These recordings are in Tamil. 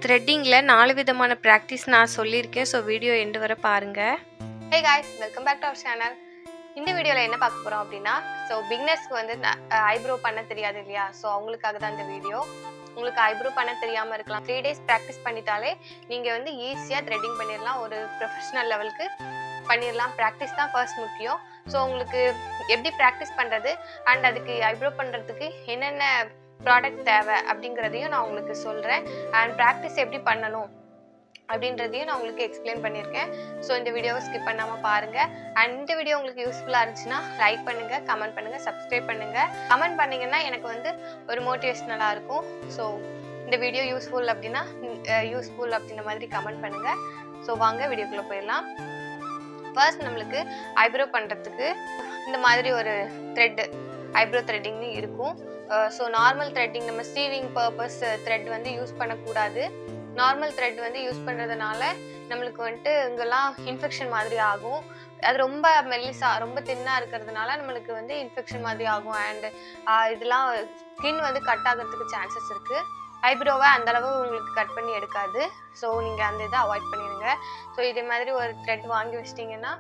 த்ரெட்டிங்கில் 4 விதமான ப்ராக்டிஸ் நான் சொல்லியிருக்கேன். ஸோ வீடியோ எண்டு வரை பாருங்கள். Hey guys, welcome back to our channel. இந்த வீடியோவில் என்ன பார்க்க போகிறோம் அப்படின்னா, ஸோ பிகினர்ஸ்க்கு வந்து ஐப்ரோ பண்ண தெரியாது இல்லையா? ஸோ அவங்களுக்காக தான் இந்த வீடியோ. உங்களுக்கு ஐப்ரோ பண்ண தெரியாமல் இருக்கலாம். 3 days ப்ராக்டிஸ் பண்ணிட்டாலே நீங்கள் வந்து ஈஸியாக த்ரெட்டிங் பண்ணிடலாம். ஒரு ப்ரொஃபஷனல் லெவலுக்கு பண்ணிடலாம். ப்ராக்டிஸ் தான் ஃபர்ஸ்ட் முக்கியம். ஸோ உங்களுக்கு எப்படி ப்ராக்டிஸ் பண்ணுறது அண்ட் அதுக்கு ஐப்ரோ பண்ணுறதுக்கு என்னென்ன ப்ராடக்ட் தேவை அப்படிங்கிறதையும் நான் உங்களுக்கு சொல்கிறேன். அண்ட் ப்ராக்டிஸ் எப்படி பண்ணணும் அப்படின்றதையும் நான் உங்களுக்கு எக்ஸ்பிளைன் பண்ணியிருக்கேன். ஸோ இந்த வீடியோவை ஸ்கிப் பண்ணாமல் பாருங்கள். அண்ட் இந்த வீடியோ உங்களுக்கு யூஸ்ஃபுல்லாக இருந்துச்சுன்னா லைக் பண்ணுங்கள், கமெண்ட் பண்ணுங்கள், சப்ஸ்கிரைப் பண்ணுங்கள். கமெண்ட் பண்ணிங்கன்னா எனக்கு வந்து ஒரு மோட்டிவேஷ்னலாக இருக்கும். ஸோ இந்த வீடியோ யூஸ்ஃபுல் அப்படின்னா யூஸ்ஃபுல் அப்படின்ற மாதிரி கமெண்ட் பண்ணுங்கள். ஸோ வாங்க வீடியோக்குள்ளே போயிடலாம். ஃபர்ஸ்ட் நம்மளுக்கு ஐப்ரோ பண்ணுறதுக்கு இந்த மாதிரி ஒரு த்ரெட்டு ஐப்ரோ த்ரெட்டிங்னு இருக்கும். ஸோ நார்மல் த்ரெட்டிங் நம்ம சீவிங் பர்பஸ் த்ரெட் வந்து யூஸ் பண்ணக்கூடாது. நார்மல் த்ரெட் வந்து யூஸ் பண்ணுறதுனால நம்மளுக்கு வந்துட்டு இங்கெல்லாம் இன்ஃபெக்ஷன் மாதிரி ஆகும். அது ரொம்ப மெல்லிசா ரொம்ப தின்னாக இருக்கிறதுனால நம்மளுக்கு வந்து இன்ஃபெக்ஷன் மாதிரி ஆகும். அண்ட் இதெல்லாம் ஸ்கின் வந்து கட் ஆகிறதுக்கு சான்சஸ் இருக்குது. ஐப்ரோவை அந்தளவு உங்களுக்கு கட் பண்ணி எடுக்காது. ஸோ நீங்கள் அந்த இதை அவாய்ட் பண்ணிடுங்க. ஸோ இதே மாதிரி ஒரு த்ரெட் வாங்கி வச்சிட்டிங்கன்னா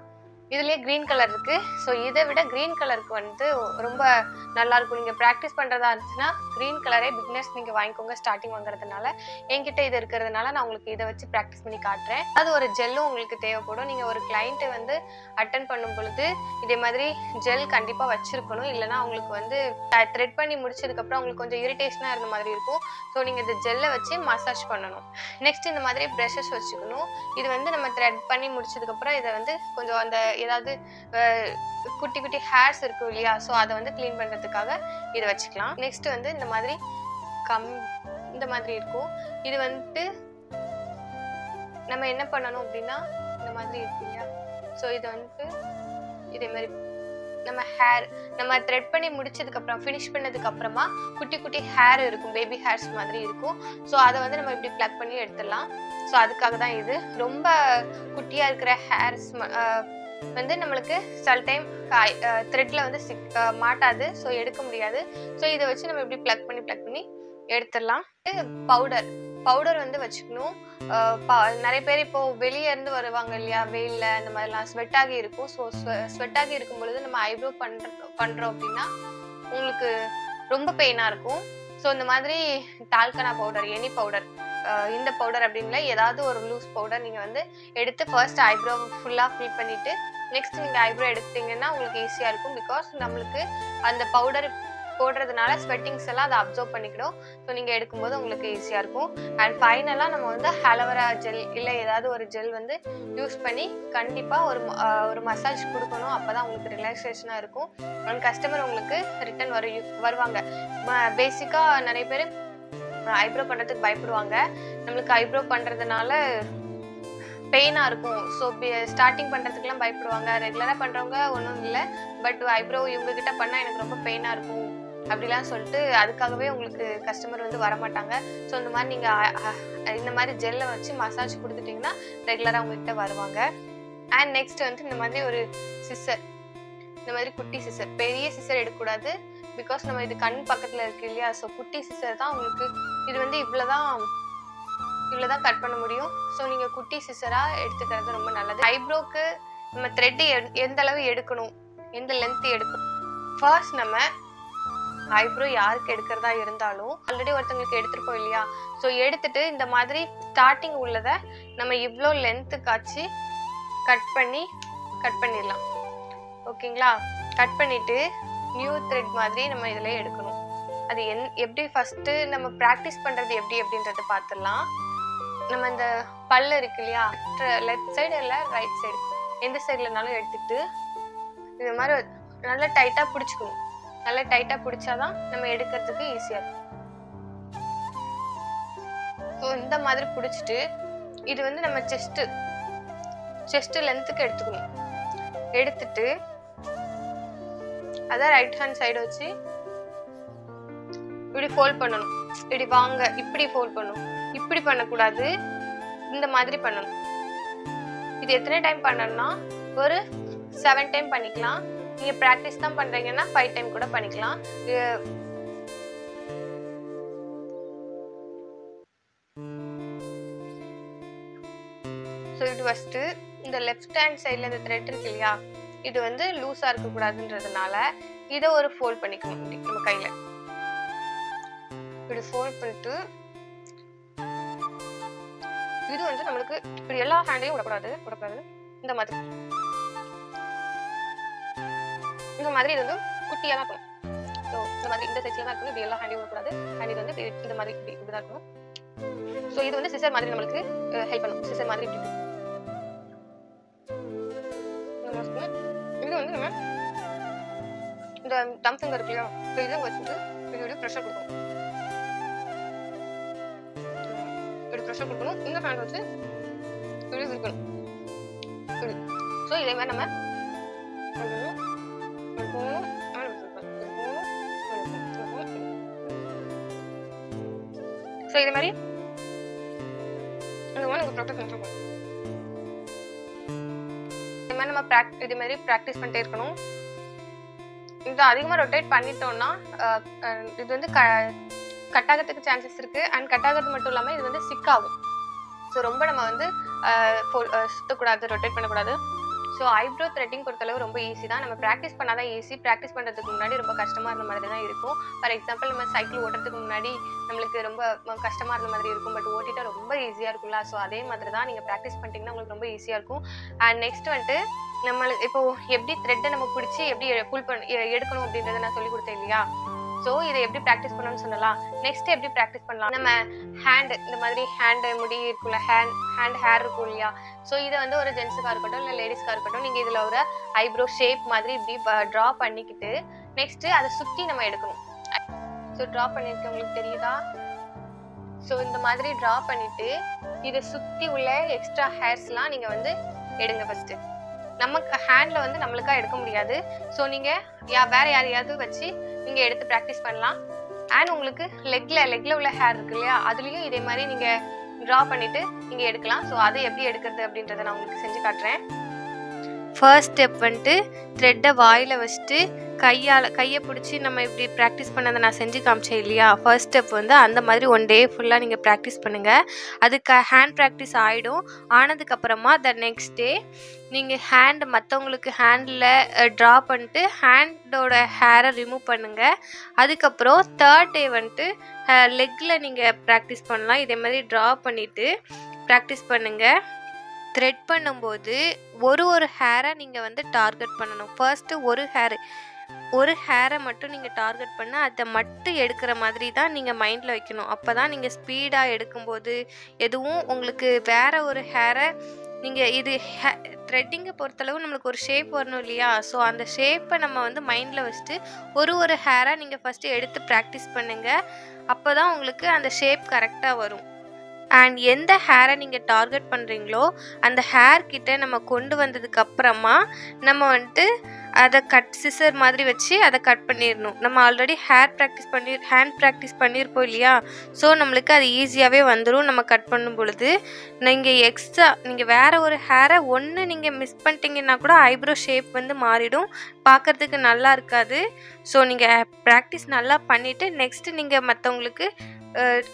இதுலேயே க்ரீன் கலர் இருக்குது. ஸோ இதை விட க்ரீன் கலருக்கு வந்து ரொம்ப நல்லாயிருக்கும். நீங்கள் ப்ராக்டிஸ் பண்ணுறதா இருந்துச்சுன்னா க்ரீன் கலரே பிகினர்ஸ் நீங்கள் வாங்கிக்கோங்க. ஸ்டார்டிங் வாங்குறதுனால என்கிட்ட இது இருக்கிறதுனால நான் உங்களுக்கு இதை வச்சு ப்ராக்டிஸ் பண்ணி காட்டுறேன். அது ஒரு ஜெல்லும் உங்களுக்கு தேவைப்படும். நீங்கள் ஒரு கிளைண்ட்டை வந்து அட்டன் பண்ணும் பொழுது இதே மாதிரி ஜெல் கண்டிப்பாக வச்சுருக்கணும். இல்லைனா உங்களுக்கு வந்து த்ரெட் பண்ணி முடிச்சதுக்கப்புறம் உங்களுக்கு கொஞ்சம் இரிட்டேஷனாக இருந்த மாதிரி இருக்கும். ஸோ நீங்கள் இந்த ஜெல்லை வச்சு மசாஜ் பண்ணணும். நெக்ஸ்ட் இந்த மாதிரி ப்ரெஷஸ் வச்சுக்கணும். இது வந்து நம்ம த்ரெட் பண்ணி முடிச்சதுக்கப்புறம் இதை வந்து கொஞ்சம் அந்த ஏதாவது குட்டி குட்டி ஹேர்ஸ் இருக்கும் இல்லையா? ஸோ அதை வந்து க்ளீன் பண்ணுறதுக்காக இதை வச்சுக்கலாம். நெக்ஸ்ட் வந்து இந்த மாதிரி இந்த மாதிரி இருக்கும். இது வந்துட்டு நம்ம என்ன பண்ணணும் அப்படின்னா இந்த மாதிரி இருக்கு இல்லையா? ஸோ இதை வந்துட்டு இதே மாதிரி நம்ம த்ரெட் பண்ணி முடிச்சதுக்கப்புறம் ஃபினிஷ் பண்ணதுக்கப்புறமா குட்டி குட்டி ஹேர் இருக்கும், பேபி ஹேர்ஸ் மாதிரி இருக்கும். ஸோ அதை வந்து நம்ம இப்படி ப்ளக் பண்ணி எடுத்துடலாம். ஸோ அதுக்காக தான் இது. ரொம்ப குட்டியாக இருக்கிற ஹேர்ஸ் வந்து நம்மளுக்கு சில டைம் த்ரெட்டில் வந்து மாட்டாது. ஸோ எடுக்க முடியாது. ஸோ இதை வச்சு நம்ம இப்படி ப்ளக் பண்ணி எடுத்துடலாம். பவுடர் வந்து வச்சுக்கணும். நிறைய பேர் இப்போது வெளியே இருந்து வருவாங்க இல்லையா? வெயிலில் அந்த மாதிரிலாம் ஸ்வெட் ஆகி இருக்கும். ஸோ ஸ்வெட் ஆகி இருக்கும் பொழுது நம்ம ஐப்ரோ பண்ணுறோம் அப்படின்னா உங்களுக்கு ரொம்ப பெயினாக இருக்கும். ஸோ இந்த மாதிரி டால்கனா பவுடர், எனி பவுடர், இந்த பவுடர் அப்படின்ல ஏதாவது ஒரு லூஸ் பவுடர் நீங்கள் வந்து எடுத்து ஃபர்ஸ்ட் ஐப்ரோ ஃபுல்லாக ஃபில் பண்ணிவிட்டு நெக்ஸ்ட் நீங்கள் ஐப்ரோ எடுத்தீங்கன்னா உங்களுக்கு ஈஸியாக இருக்கும். பிகாஸ் நம்மளுக்கு அந்த பவுடர் போடுறதுனால ஸ்வெட்டிங்ஸ் எல்லாம் அதை அப்சர்வ் பண்ணிக்கிடும். ஸோ நீங்கள் எடுக்கும்போது உங்களுக்கு ஈஸியாக இருக்கும். அண்ட் ஃபைனலாக நம்ம வந்து ஆலோவேரா ஜெல் இல்லை ஏதாவது ஒரு ஜெல் வந்து யூஸ் பண்ணி கண்டிப்பாக ஒரு மசாஜ் கொடுக்கணும். அப்போ தான் உங்களுக்கு ரிலாக்ஸேஷனாக இருக்கும். அண்ட் கஸ்டமர் உங்களுக்கு ரிட்டன் வருவாங்க. பேசிக்காக நிறைய பேர் ஐப்ரோ பண்ணுறதுக்கு பயப்படுவாங்க. நம்மளுக்கு ஐப்ரோ பண்ணுறதுனால பெயினாக இருக்கும். ஸோ ஸ்டார்டிங் பண்ணுறதுக்குலாம் பயப்படுவாங்க. ரெகுலராக பண்ணுறவங்க ஒன்றும் இல்லை, பட் ஐப்ரோ இவங்ககிட்ட பண்ணால் எனக்கு ரொம்ப பெயினாக இருக்கும் அப்படிலாம் சொல்லிட்டு அதுக்காகவே உங்களுக்கு கஸ்டமர் வந்து வரமாட்டாங்க. ஸோ இந்த மாதிரி நீங்கள் இந்த மாதிரி ஜெல்லை வச்சு மசாஜ் கொடுத்துட்டிங்கன்னா ரெகுலராக உங்ககிட்ட வருவாங்க. அண்ட் நெக்ஸ்ட் வந்து இந்த மாதிரி ஒரு சிசர், இந்த மாதிரி குட்டி சிசர், பெரிய சிசர் எடுக்கக்கூடாது. பிகாஸ் நம்ம இது கண் பக்கத்தில் இருக்கு இல்லையா? ஸோ குட்டி சிசர் தான் உங்களுக்கு இது வந்து இவ்வளோதான் கட் பண்ண முடியும். ஸோ நீங்கள் குட்டி சிசராக எடுத்துக்கிறது ரொம்ப நல்லது. ஐப்ரோக்கு நம்ம த்ரெட்டு எந்த அளவு எடுக்கணும், எந்த லென்த் எடுக்கணும். ஃபர்ஸ்ட் நம்ம ஐப்ரோ யாருக்கு எடுக்கிறதா இருந்தாலும் ஆல்ரெடி ஒருத்தவங்களுக்கு எடுத்துருப்போம் இல்லையா? ஸோ எடுத்துட்டு இந்த மாதிரி ஸ்டார்டிங் உள்ளதை நம்ம இவ்வளோ லென்த்து காய்ச்சி கட் பண்ணிடலாம். ஓகேங்களா? கட் பண்ணிவிட்டு நியூ த்ரெட் மாதிரி நம்ம இதில் எடுக்கணும். அது எப்படி ஃபஸ்ட்டு நம்ம ப்ராக்டிஸ் பண்ணுறது எப்படி அப்படின்றத பார்த்துடலாம். நம்ம இந்த பல்லு இருக்கு இல்லையா? லெஃப்ட் சைடு இல்லை ரைட் சைடு எந்த சைட்லனாலும் எடுத்துக்கிட்டு இந்த மாதிரி நல்லா டைட்டாக பிடிச்சிக்கணும். நல்லா டைட்டாக பிடிச்சாதான் நம்ம எடுக்கிறதுக்கு ஈஸியாக இருக்கும். ஸோ இந்த மாதிரி பிடிச்சிட்டு இது வந்து நம்ம செஸ்ட்டு லென்த்துக்கு எடுத்துக்கணும். எடுத்துட்டு அதான் ரைட் ஹேண்ட் சைடு வச்சு இப்படி ஃபோல்ட் பண்ணணும். இப்படி ஃபோல்ட் பண்ணணும். இப்படி பண்ணக்கூடாது, இந்த மாதிரி பண்ணணும். இது எத்தனை டைம் பண்ணணும்னா ஒரு 7 டைம் பண்ணிக்கலாம். நீங்கள் ப்ராக்டிஸ் தான் பண்ணுறீங்கன்னா 5 டைம் கூட பண்ணிக்கலாம். இது ஃபஸ்ட்டு இந்த லெஃப்ட் ஹேண்ட் சைடில் இந்த த்ரெட் இருக்கு இல்லையா, இது வந்து லூஸாக இருக்கக்கூடாதுன்றதுனால இதை ஒரு ஃபோல்ட் பண்ணிக்கணும். இப்படி நம்ம கையில் இப்படி ஃபோல்ட் பண்ணிட்டு, இது வந்து நம்மளுக்கு இப்படி எல்லா ஹேண்டையும் விடக்கூடாது. இந்த மாதிரி இது வந்து குட்டியாக தான் இருக்கணும். ஸோ இந்த மாதிரி இந்த சைஸ்ல தான் இருக்கணும். இப்படி எல்லா ஹேண்டையும் விடக்கூடாது. அண்ட் இது வந்து இந்த மாதிரி இப்படி தான் இருக்கணும். ஸோ இது வந்து சிசர் மாதிரி நம்மளுக்கு ஹெல்ப் பண்ணும். சிசர் மாதிரி இப்படி இது வந்து நம்ம இந்த தம் ஃபிங்கர் இருக்கு இல்லையா, இதை வச்சுட்டு இப்படி ப்ரெஷர் கொடுக்கணும். இப்படி ப்ரெஷர் கொடுக்கணும். இந்த ஹேண்ட் வச்சு இப்படி இருக்கணும். ஸோ இதே மாதிரி நம்ம ஸோ இதே மாதிரி நம்ம இதே மாதிரி ப்ராக்டிஸ் பண்ணிட்டே இருக்கணும். இது அதிகமாக ரொட்டேட் பண்ணிட்டோம்னா இது வந்து கட் ஆகிறதுக்கு சான்சஸ் இருக்கு. அண்ட் கட் ஆகிறது மட்டும் இல்லாமல் இது வந்து சிக் ஆகும். ஸோ ரொம்ப நம்ம வந்து சுற்றக்கூடாது, ரொட்டேட் பண்ணக்கூடாது. ஸோ ஐப்ரோ த்ரெட்டிங் பொறுத்தளவு ரொம்ப ஈஸி தான். நம்ம ப்ராக்டிஸ் பண்ணாதான் ஈஸி. ப்ராக்டிஸ் பண்ணுறதுக்கு முன்னாடி ரொம்ப கஷ்டமாக இருந்த மாதிரி தான் இருக்கும். ஃபார் எக்ஸாம்பிள் நம்ம சைக்கிள் ஓட்டுறதுக்கு முன்னாடி நம்மளுக்கு ரொம்ப கஷ்டமாக இருந்த மாதிரி இருக்கும். பட் ஓட்டிட்டா ரொம்ப ஈஸியாக இருக்கும்ல. ஸோ அதே மாதிரி தான் நீங்கள் ப்ராக்டிஸ் பண்ணிட்டீங்கன்னா உங்களுக்கு ரொம்ப ஈஸியாக இருக்கும். அண்ட் நெக்ஸ்ட் வந்துட்டு நம்மளுக்கு இப்போ எப்படி த்ரெட்டை நம்ம பிடிச்சி எப்படி புல் எடுக்கணும் அப்படின்றத நான் சொல்லி கொடுத்தேன் இல்லையா. ஸோ இதை எப்படி ப்ராக்டிஸ் பண்ணணும்னு சொல்லலாம். நெக்ஸ்ட் எப்படி ப்ராக்டிஸ் பண்ணலாம், நம்ம ஹேண்டு இந்த மாதிரி ஹேண்டு முடி இருக்குல்ல, ஹேர் இருக்கும் இல்லையா. ஸோ இதை வந்து ஒரு ஜென்ஸுக்காக இருக்கட்டும் இல்லை லேடிஸ்க்காக இருக்கட்டும், நீங்கள் இதில் ஒரு ஐப்ரோ ஷேப் மாதிரி இப்படி ட்ரா பண்ணிக்கிட்டு நெக்ஸ்ட்டு அதை சுற்றி நம்ம எடுக்கணும். ஸோ ட்ரா பண்ணியிருக்க உங்களுக்கு தெரியுதா. ஸோ இந்த மாதிரி ட்ரா பண்ணிவிட்டு இதை சுற்றி உள்ள எக்ஸ்ட்ரா ஹேர்ஸ்லாம் நீங்கள் வந்து எடுங்க. ஃபஸ்ட்டு நமக்கு ஹேண்டில் வந்து நம்மளுக்காக எடுக்க முடியாது. ஸோ நீங்கள் வேறு யாரையாவது வச்சு நீங்கள் எடுத்து ப்ராக்டிஸ் பண்ணலாம். அண்ட் உங்களுக்கு லெக்கில் உள்ள ஹேர் இருக்கு இல்லையா, அதுலேயும் இதே மாதிரி நீங்கள் ட்ரா பண்ணிவிட்டு நீங்கள் எடுக்கலாம். ஸோ அதை எப்படி எடுக்கிறது அப்படின்றத நான் உங்களுக்கு செஞ்சு காட்டுறேன். ஃபர்ஸ்ட் ஸ்டெப் வந்துட்டு த்ரெட்டை வாயில் வச்சுட்டு கையை பிடிச்சி நம்ம இப்படி ப்ராக்டிஸ் பண்ணதை நான் செஞ்சு காமிச்சேன் இல்லையா. ஃபர்ஸ்ட் ஸ்டெப் வந்து அந்த மாதிரி 1 day ஃபுல்லாக நீங்கள் ப்ராக்டிஸ் பண்ணுங்கள். அதுக்கு ஹேண்ட் ப்ராக்டிஸ் ஆனதுக்கப்புறமா நெக்ஸ்ட் டே நீங்கள் மற்றவங்களுக்கு ஹேண்டில் ட்ரா பண்ணிட்டு ஹேண்டோட ஹேரை ரிமூவ் பண்ணுங்கள். அதுக்கப்புறம் 3rd day வந்துட்டு லெக்கில் நீங்கள் ப்ராக்டிஸ் பண்ணலாம். இதே மாதிரி ட்ரா பண்ணிவிட்டு ப்ராக்டிஸ் பண்ணுங்கள். த்ரெட் பண்ணும்போது ஒரு ஹேரை நீங்கள் வந்து டார்கெட் பண்ணணும். ஃபர்ஸ்ட்டு ஒரு ஹேரை மட்டும் நீங்கள் டார்கெட் பண்ண அதை மட்டும் எடுக்கிற மாதிரி தான் நீங்கள் மைண்டில் வைக்கணும். அப்போ தான் நீங்கள் ஸ்பீடாக எடுக்கும்போது எதுவும் உங்களுக்கு வேறு ஒரு ஹேரை நீங்கள் இது த்ரெட்டிங்கை பொறுத்தளவு நம்மளுக்கு ஒரு ஷேப் வரணும் இல்லையா. ஸோ அந்த ஷேப்பை நம்ம வந்து மைண்டில் வச்சுட்டு ஒரு ஹேரை நீங்கள் ஃபஸ்ட்டு எடுத்து ப்ராக்டிஸ் பண்ணுங்கள். அப்போ தான் உங்களுக்கு அந்த ஷேப் கரெக்டாக வரும். அண்ட் எந்த ஹேரை நீங்கள் டார்கெட் பண்ணுறீங்களோ அந்த ஹேர் கிட்ட நம்ம கொண்டு வந்ததுக்கப்புறமா நம்ம வந்துட்டு அதை சிசர் மாதிரி வச்சு அதை கட் பண்ணிடணும். நம்ம ஆல்ரெடி ஹேண்ட் ப்ராக்டிஸ் பண்ணியிருப்போம் இல்லையா. ஸோ நம்மளுக்கு அது ஈஸியாகவே வந்துடும். நம்ம கட் பண்ணும் பொழுது நீங்கள் வேறு ஒரு ஹேரை நீங்கள் மிஸ் பண்ணிட்டீங்கன்னா கூட ஐப்ரோ ஷேப் வந்து மாறிடும், பார்க்குறதுக்கு நல்லா இருக்காது. ஸோ நீங்கள் ப்ராக்டிஸ் நல்லா பண்ணிவிட்டு நெக்ஸ்ட்டு நீங்கள் மற்றவங்களுக்கு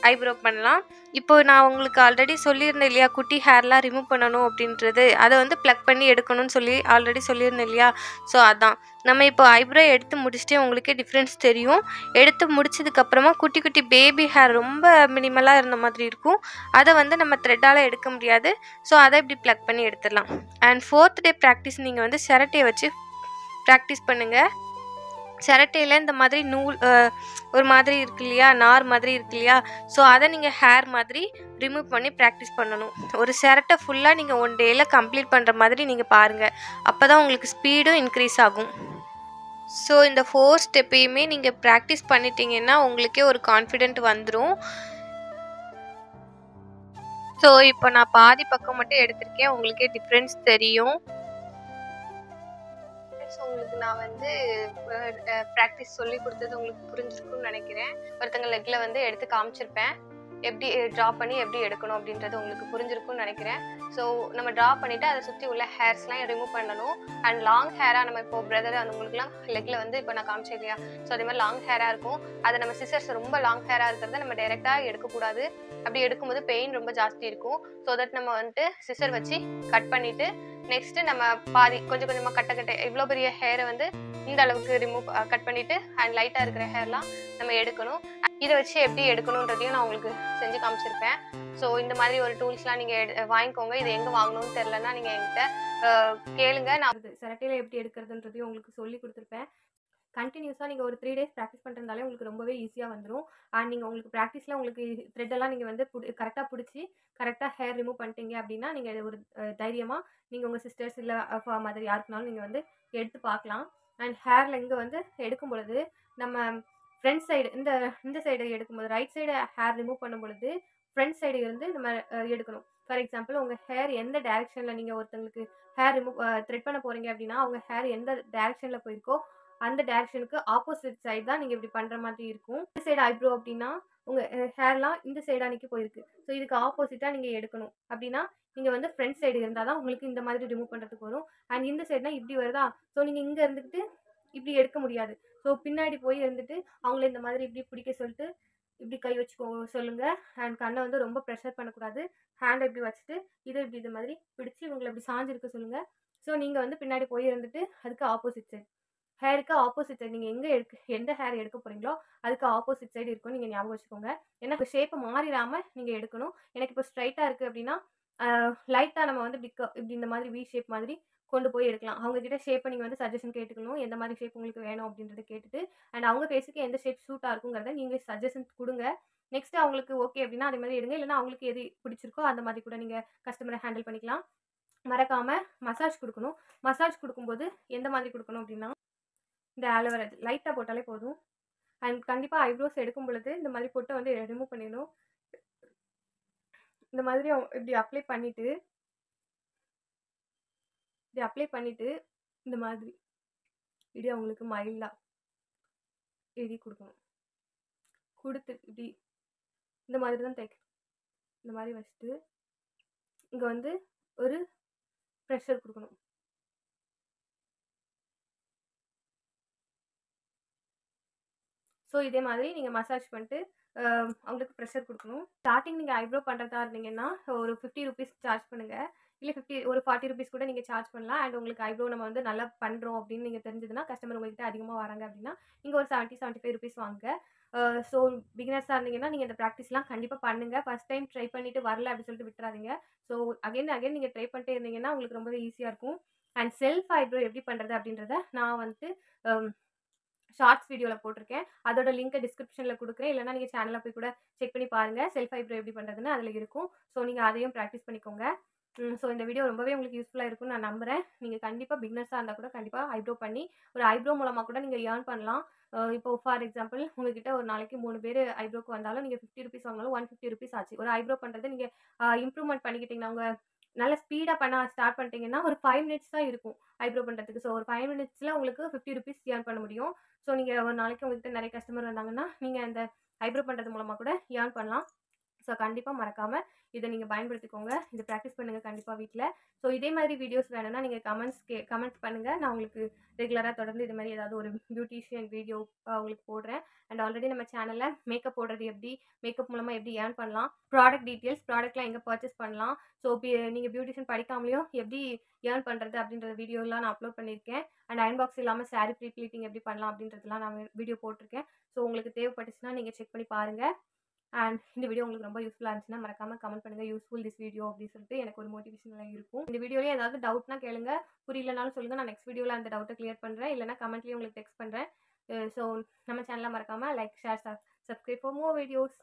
ஐப்ரோ பண்ணலாம். இப்போ நான் உங்களுக்கு ஆல்ரெடி சொல்லியிருந்தேன் இல்லையா, குட்டி ஹேர்லாம் ரிமூவ் பண்ணணும் அப்படின்றது, அதை வந்து ப்ளக் பண்ணி எடுக்கணும்னு சொல்லி ஆல்ரெடி சொல்லியிருந்தேன் இல்லையா. ஸோ அதான் நம்ம இப்போ ஐப்ரோ எடுத்து முடிச்சுட்டே உங்களுக்கே டிஃப்ரென்ஸ் தெரியும். எடுத்து முடிச்சதுக்கப்புறமா குட்டி குட்டி பேபி ஹேர் ரொம்ப மினிமலாக இருந்த மாதிரி இருக்கும். அதை வந்து நம்ம த்ரெட்டால் எடுக்க முடியாது. ஸோ அதை இப்படி ப்ளக் பண்ணி எடுத்துடலாம். அண்ட் 4th day ப்ராக்டிஸ் நீங்கள் வந்து சிரட்டையை வச்சு ப்ராக்டிஸ் பண்ணுங்கள். சிரட்டையில் இந்த மாதிரி நூல் ஒரு மாதிரி இருக்கு இல்லையா, நார் மாதிரி இருக்கு இல்லையா. ஸோ அதை நீங்கள் ஹேர் மாதிரி ரிமூவ் பண்ணி ப்ராக்டிஸ் பண்ணணும். ஒரு சிரட்டை ஃபுல்லாக நீங்கள் 1 dayல கம்ப்ளீட் பண்ணுற மாதிரி நீங்கள் பாருங்கள். அப்போ தான் உங்களுக்கு ஸ்பீடும் இன்க்ரீஸ் ஆகும். ஸோ இந்த 4 ஸ்டெப்பையுமே நீங்கள் ப்ராக்டிஸ் பண்ணிட்டீங்கன்னா உங்களுக்கே ஒரு கான்ஃபிடென்ட் வந்துடும். ஸோ இப்போ நான் பாதி பக்கம் மட்டும் எடுத்திருக்கேன், உங்களுக்கே டிஃப்ரென்ஸ் தெரியும். உங்களுக்கு நான் வந்து ப்ராக்டிஸ் சொல்லி கொடுத்தது உங்களுக்கு புரிஞ்சிருக்கும்னு நினைக்கிறேன். ஒருத்தங்க லெக்கில் வந்து எடுத்து காமிச்சிருப்பேன். எப்படி ட்ரா பண்ணி எப்படி எடுக்கணும் அப்படின்றது உங்களுக்கு புரிஞ்சிருக்கும்னு நினைக்கிறேன். ஸோ நம்ம ட்ரா பண்ணிவிட்டு அதை சுற்றி உள்ள ஹேர்ஸ்லாம் ரிமூவ் பண்ணணும். அண்ட் லாங் ஹேராக நம்ம இப்போ பிரதர் அவங்களுக்குலாம் லெக்கில் வந்து இப்போ நான் காமிச்சேன் இல்லையா, ஸோ அதே மாதிரி லாங் ஹேராக இருக்கும். அதை நம்ம சிசர்ஸ் ரொம்ப லாங் ஹேராக இருக்கிறத நம்ம டைரெக்டாக எடுக்கக்கூடாது. அப்படி எடுக்கும்போது பெயின் ரொம்ப ஜாஸ்தி இருக்கும். ஸோ தட் நம்ம வந்துட்டு சிசர் வச்சு கட் பண்ணிவிட்டு நெக்ஸ்ட்டு நம்ம பாதி கொஞ்சம் கொஞ்சமாக கட்ட இவ்வளோ பெரிய ஹேரை வந்து இந்த அளவுக்கு கட் பண்ணிவிட்டு அண்ட் லைட்டாக இருக்கிற ஹேர்லாம் நம்ம எடுக்கணும். இதை வச்சு எப்படி எடுக்கணுன்றதையும் நான் உங்களுக்கு செஞ்சு காமிச்சிருப்பேன். ஸோ இந்த மாதிரி ஒரு டூல்ஸ்லாம் நீங்கள் வாங்கிக்கோங்க. இது எங்கே வாங்கணும்னு தெரிலன்னா நீங்கள் என்கிட்ட கேளுங்க. நான் சிரட்டையில் எப்படி எடுக்கிறதுன்றதையும் உங்களுக்கு சொல்லி கொடுத்துருப்பேன். கண்டினியூஸாக நீங்கள் ஒரு 3 டேஸ் ப்ராக்டிஸ் பண்ணுறதாலே உங்களுக்கு ரொம்பவே ஈஸியாக வந்துடும். அண்ட் நீங்கள் உங்களுக்கு ப்ராக்டிஸில் உங்களுக்கு த்ரெட்டெல்லாம் நீங்கள் வந்து கரெக்டாக பிடிச்சி கரெக்டாக ஹேர் ரிமூவ் பண்ணிட்டீங்க அப்படின்னா நீங்கள் ஒரு தைரியமாக நீங்கள் உங்கள் சிஸ்டர்ஸ் இல்லை மாதிரி யாருக்குனாலும் நீங்கள் வந்து எடுத்து பார்க்கலாம். அண்ட் ஹேரில் இங்கே வந்து எடுக்கும் பொழுது நம்ம ஃப்ரண்ட் சைடு இந்த சைடு எடுக்கும்போது ரைட் சைடு ஹேர் ரிமூவ் பண்ணும் பொழுது ஃப்ரண்ட் சைடு இருந்து நம்ம எடுக்கணும். ஃபார் எக்ஸாம்பிள் உங்கள் ஹேர் எந்த டேரெக்ஷனில் நீங்கள் ஒருத்தங்களுக்கு ஹேர் த்ரெட் பண்ண போகிறீங்க அப்படின்னா அவங்க ஹேர் எந்த டேரெக்ஷனில் போயிருக்கோ அந்த டேரெக்ஷனுக்கு ஆப்போசிட் சைடு தான் நீங்கள் இப்படி பண்ணுற மாதிரி இருக்கும். இந்த சைடு ஐப்ரோ அப்படின்னா உங்கள் ஹேர்லாம் இந்த சைடு அன்றைக்கி போயிருக்கு. ஸோ இதுக்கு ஆப்போசிட்டாக நீங்கள் எடுக்கணும் அப்படின்னா நீங்கள் வந்து ஃப்ரண்ட் சைடு இருந்தால் தான் உங்களுக்கு இந்த மாதிரி ரிமூவ் பண்ணுறதுக்கு வரும். அண்ட் இந்த சைடுனா இப்படி வருதா, ஸோ நீங்கள் இங்கே இருந்துக்கிட்டு இப்படி எடுக்க முடியாது. ஸோ பின்னாடி போய் இருந்துட்டு அவங்கள இந்த மாதிரி இப்படி பிடிக்க சொல்லிட்டு இப்படி கை வச்சுக்கோ சொல்லுங்கள். அண்ட் கண்ணை வந்து ரொம்ப ப்ரெஷர் பண்ணக்கூடாது. ஹேண்டை இப்படி வச்சுட்டு இப்படி இது மாதிரி பிடிச்சி இவங்களை இப்படி சாஞ்சிருக்க சொல்லுங்கள். ஸோ நீங்கள் வந்து பின்னாடி போய் இருந்துட்டு அதுக்கு ஆப்போசிட் சைடு ஹேருக்கு ஆப்போசிட் சைடு நீங்கள் எந்த ஹேர் எடுக்க போகிறீங்களோ அதுக்கு ஆப்போசிட் சைடு இருக்கும்னு நீங்கள் ஞாபகம் வச்சுக்கோங்க. ஏன்னா இப்போ ஷேப்பை மாறிடாமல் நீங்கள் எடுக்கணும். எனக்கு இப்போ ஸ்ட்ரைட்டாக இருக்குது அப்படின்னா லைட்டாக நம்ம வந்து இப்படி இந்த மாதிரி வி ஷேப் மாதிரி கொண்டு போய் எடுக்கலாம். அவங்கக்கிட்ட ஷேப்பை நீங்கள் வந்து சஜஷன் கேட்டுக்கணும். எந்த மாதிரி ஷேப் உங்களுக்கு வேணும் அப்படின்றத கேட்டுட்டு அண்ட் அவங்க ஃபேஸுக்கு எந்த ஷேப் சூட்டாக இருக்குங்கிறத நீங்கள் சஜஷன் கொடுங்க. நெக்ஸ்ட்டு அவங்களுக்கு ஓகே அப்படின்னா அதே மாதிரி எடுங்க. இல்லைனா அவங்களுக்கு எது பிடிச்சிருக்கோ அந்த மாதிரி கூட நீங்கள் கஸ்டமரை ஹேண்டில் பண்ணிக்கலாம். மறக்காமல் மசாஜ் கொடுக்கணும். மசாஜ் கொடுக்கும்போது எந்த மாதிரி கொடுக்கணும் அப்படின்னா இந்த ஆலோவேரா லைட்டாக போட்டாலே போதும். அண்ட் கண்டிப்பாக ஐப்ரோஸ் எடுக்கும் பொழுது இந்த மாதிரி பொட்டை வந்து ரிமூவ் பண்ணிடணும். இந்த மாதிரி இப்படி அப்ளை பண்ணிவிட்டு இந்த மாதிரி இப்படி அவங்களுக்கு மைல்டாக எழுதி கொடுக்கணும். கொடுத்து இப்படி இந்த மாதிரி தான் தைக்கணும். இந்த மாதிரி வச்சுட்டு இங்கே வந்து ஒரு ப்ரெஷர் கொடுக்கணும். ஸோ இதே மாதிரி நீங்கள் மசாஜ் பண்ணிட்டு அவங்களுக்கு ப்ரெஷர் கொடுக்கணும். ஸ்டார்டிங் நீங்கள் ஐப்ரோ பண்ணுறதா இருந்தீங்கன்னா ஒரு 50 ருபீஸ் சார்ஜ் பண்ணுங்கள். இல்லை ஒரு 40 ருபீஸ் கூட நீங்கள் சார்ஜ் பண்ணலாம். அண்ட் உங்களுக்கு ஐப்ரோ நம்ம வந்து நல்லா பண்ணுறோம் அப்படின்னு நீங்கள் தெரிஞ்சதுன்னா கஸ்டமர் உங்கள்கிட்ட அதிகமாக வராங்க அப்படின்னா நீங்கள் ஒரு 75 ருபீஸ் வாங்க. ஸோ பிகினர்ஸாக இருந்தீங்கன்னா நீங்கள் இந்த ப்ராக்டிஸ்லாம் கண்டிப்பாக பண்ணுங்கள். ஃபஸ்ட் டைம் ட்ரை பண்ணிவிட்டு வரல அப்படின்னு சொல்லிட்டு விட்டுறாதீங்க. ஸோ அகைன் நீங்கள் ட்ரை பண்ணிட்டே இருந்தீங்கன்னா உங்களுக்கு ரொம்பவே ஈஸியாக இருக்கும். அண்ட் செல்ஃப் ஐப்ரோ எப்படி பண்ணுறது அப்படின்றத நான் வந்துட்டு ஷார்ட்ஸ் வீடியோவில் போட்டிருக்கேன். அதோட லிங்க்கை டிஸ்கிரிப்ஷனில் கொடுக்குறேன். இல்லைனா நீங்கள் சேனலில் போய் கூட செக் பண்ணி பாருங்கள். செல்ஃப் ஐப்ரோ எப்படி பண்ணுறதுன்னு அதில் இருக்கும். ஸோ நீங்கள் அதையும் ப்ராக்டிஸ் பண்ணிக்கோங்க. ஸோ இந்த வீடியோ ரொம்பவே உங்களுக்கு யூஸ்ஃபுல்லாக இருக்கும்னு நான் நம்புகிறேன். நீங்கள் கண்டிப்பாக பிகினர்ஸாக இருந்தால் கூட கண்டிப்பாக ஐப்ரோ பண்ணி ஒரு ஐப்ரோ மூலமாக கூட நீங்கள் ஏர்ன் பண்ணலாம். இப்போ ஃபார் எக்ஸாம்பிள் உங்ககிட்ட ஒரு நாளைக்கு 3 பேர் ஐப்ரோக்கு வந்தாலும் நீங்கள் 50 ருபீஸ் வாங்கினாலும் 150 ருபீஸ் ஆச்சு. ஒரு ஐப்ரோ பண்ணுறது நீங்கள் இம்ப்ரூவ்மெண்ட் பண்ணிக்கிட்டிங்கன்னா உங்கள் நல்ல ஸ்பீடாக பண்ண ஸ்டார்ட் பண்ணிட்டீங்கன்னா ஒரு 5 மினிட்ஸ் தான் இருக்கும் ஐப்ரோ பண்ணுறதுக்கு. ஸோ ஒரு 5 மினிட்ஸில் உங்களுக்கு 50 ருபீஸ் ஏர்ன் பண்ண முடியும். ஸோ நீங்கள் ஒரு நாளைக்கு உங்கள்கிட்ட நிறைய கஸ்டமர் வந்தாங்கன்னா நீங்கள் அந்த ஐப்ரோ பண்ணுறது மூலமாக கூட ஏர்ன் பண்ணலாம். ஸோ கண்டிப்பாக மறக்காமல் இதை நீங்கள் பயன்படுத்திக்கோங்க. இதை ப்ராக்டிஸ் பண்ணுங்கள் கண்டிப்பாக வீட்டில். ஸோ இதே மாதிரி வீடியோஸ் வேணும்னா நீங்கள் கமெண்ட் பண்ணுங்கள். நான் உங்களுக்கு ரெகுலராக தொடர்ந்து இது மாதிரி ஏதாவது ஒரு பியூட்டிஷியன் வீடியோ உங்களுக்கு போடுறேன். அண்ட் ஆல்ரெடி நம்ம சேனலில் மேக்கப் போடுறது எப்படி, மேக்கப் மூலமாக எப்படி ஏர்ன் பண்ணலாம், ப்ராடக்ட் டீட்டெயில்ஸ், ப்ராடக்ட்லாம் எங்கே பர்ச்சேஸ் பண்ணலாம், ஸோ நீங்கள் பியூட்டிஷியன் படிக்காமலேயும் எப்படி ஏர்ன் பண்ணுறது அப்படின்ற வீடியோலாம் நான் அப்லோட் பண்ணியிருக்கேன். அண்ட் அயன் பாக்ஸ் இல்லாமல் சாரீ ப்ளீட்டிங் எப்படி பண்ணலாம் அப்படின்றதுலாம் நான் வீடியோ போட்டிருக்கேன். ஸோ உங்களுக்கு தேவைப்பட்டுச்சுன்னா நீங்கள் செக் பண்ணி பாருங்கள். அண்ட் இந்த வீடியோ உங்களுக்கு ரொம்ப யூஸ்ஃபுல்லாக இருந்துச்சுன்னா மறக்காமல் கமெண்ட் பண்ணுங்கள் யூஸ்ஃபுல் திஸ் வீடியோ அப்படின்னு சொல்லிட்டு எனக்கு ஒரு மோட்டிவேஷனெலாம் இருக்கும். இந்த வீடியோலேயே ஏதாவது டவுட்னா கேளுங்க, புரியலனாலும் சொல்லுங்கள். நான் நெக்ஸ்ட் வீடியோவில் அந்த டவுட்டை கிளியர் பண்ணுறேன். இல்லைனா கமெண்ட்லேயே உங்களுக்கு டெக்ஸ்ட் பண்ணுறேன். ஸோ நம்ம சேனலை மறக்காமல் like, share, subscribe for more videos.